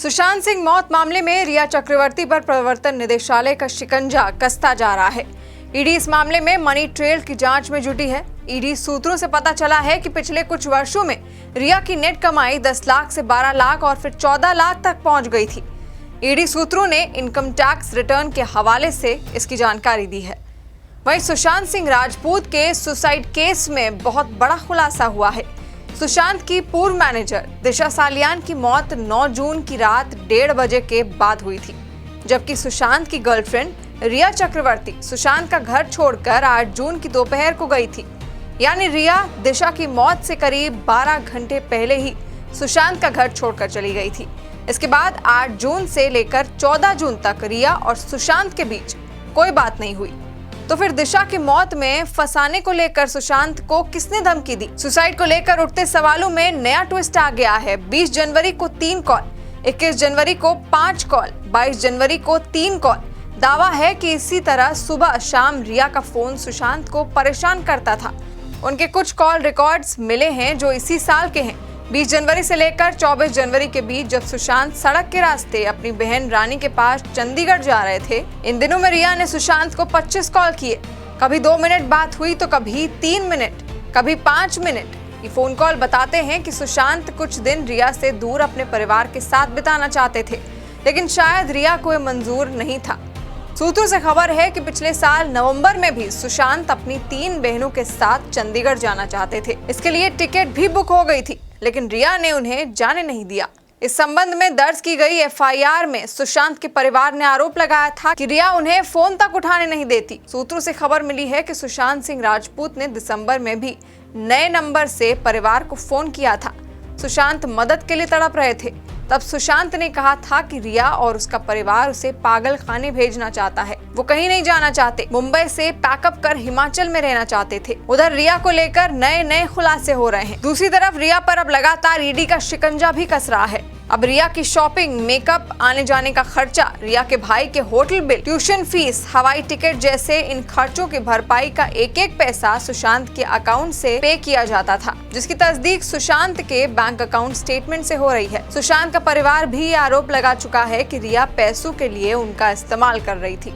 सुशांत सिंह मौत मामले में रिया चक्रवर्ती पर प्रवर्तन निदेशालय का शिकंजा कसता जा रहा है। ईडी इस मामले में मनी ट्रेल की जांच में जुटी है। ईडी सूत्रों से पता चला है कि पिछले कुछ वर्षों में रिया की नेट कमाई 10 लाख से 12 लाख और फिर 14 लाख तक पहुंच गई थी। ईडी सूत्रों ने इनकम टैक्स रिटर्न के हवाले से इसकी जानकारी दी है। वहीं सुशांत सिंह राजपूत के सुसाइड केस में बहुत बड़ा खुलासा हुआ है। सुशांत की पूर्व मैनेजर दिशा सालियान की मौत 9 जून की रात 1:30 बजे के बाद हुई थी, जबकि सुशांत की गर्लफ्रेंड रिया चक्रवर्ती सुशांत का घर छोड़कर 8 जून की दोपहर को गई थी। यानी रिया दिशा की मौत से करीब 12 घंटे पहले ही सुशांत का घर छोड़कर चली गई थी। इसके बाद 8 जून से लेकर 14 जून तक रिया और सुशांत के बीच कोई बात नहीं हुई। तो फिर दिशा की मौत में फंसाने को लेकर सुशांत को किसने धमकी दी? सुसाइड को लेकर उठते सवालों में नया ट्विस्ट आ गया है। 20 जनवरी को 3 कॉल, 21 जनवरी को 5 कॉल, 22 जनवरी को 3 कॉल। दावा है कि इसी तरह सुबह शाम रिया का फोन सुशांत को परेशान करता था। उनके कुछ कॉल रिकॉर्ड्स मिले हैं जो इसी साल के हैं। 20 जनवरी से लेकर 24 जनवरी के बीच जब सुशांत सड़क के रास्ते अपनी बहन रानी के पास चंडीगढ़ जा रहे थे, इन दिनों में रिया ने सुशांत को 25 कॉल किए। कभी 2 मिनट बात हुई तो कभी 3 मिनट, कभी 5 मिनट। ये फोन कॉल बताते हैं कि सुशांत कुछ दिन रिया से दूर अपने परिवार के साथ बिताना चाहते थे, लेकिन शायद रिया को मंजूर नहीं था। सूत्रों से खबर है कि पिछले साल नवंबर में भी सुशांत अपनी 3 बहनों के साथ चंडीगढ़ जाना चाहते थे। इसके लिए टिकट भी बुक हो गई थी, लेकिन रिया ने उन्हें जाने नहीं दिया। इस संबंध में दर्ज की गई एफआईआर में सुशांत के परिवार ने आरोप लगाया था कि रिया उन्हें फोन तक उठाने नहीं देती। सूत्रों से खबर मिली है कि सुशांत सिंह राजपूत ने दिसंबर में भी नए नंबर से परिवार को फोन किया था। सुशांत मदद के लिए तड़प रहे थे। तब सुशांत ने कहा था कि रिया और उसका परिवार उसे पागल खाने भेजना चाहता है। वो कहीं नहीं जाना चाहते, मुंबई से पैकअप कर हिमाचल में रहना चाहते थे। उधर रिया को लेकर नए नए खुलासे हो रहे हैं। दूसरी तरफ रिया पर अब लगातार ईडी का शिकंजा भी कस रहा है। अब रिया की शॉपिंग, मेकअप, आने जाने का खर्चा, रिया के भाई के होटल बिल, ट्यूशन फीस, हवाई टिकट जैसे इन खर्चों की भरपाई का एक-एक पैसा सुशांत के अकाउंट से पे किया जाता था, जिसकी तस्दीक सुशांत के बैंक अकाउंट स्टेटमेंट से हो रही है। सुशांत का परिवार भी आरोप लगा चुका है कि रिया पैसों के लिए उनका इस्तेमाल कर रही थी।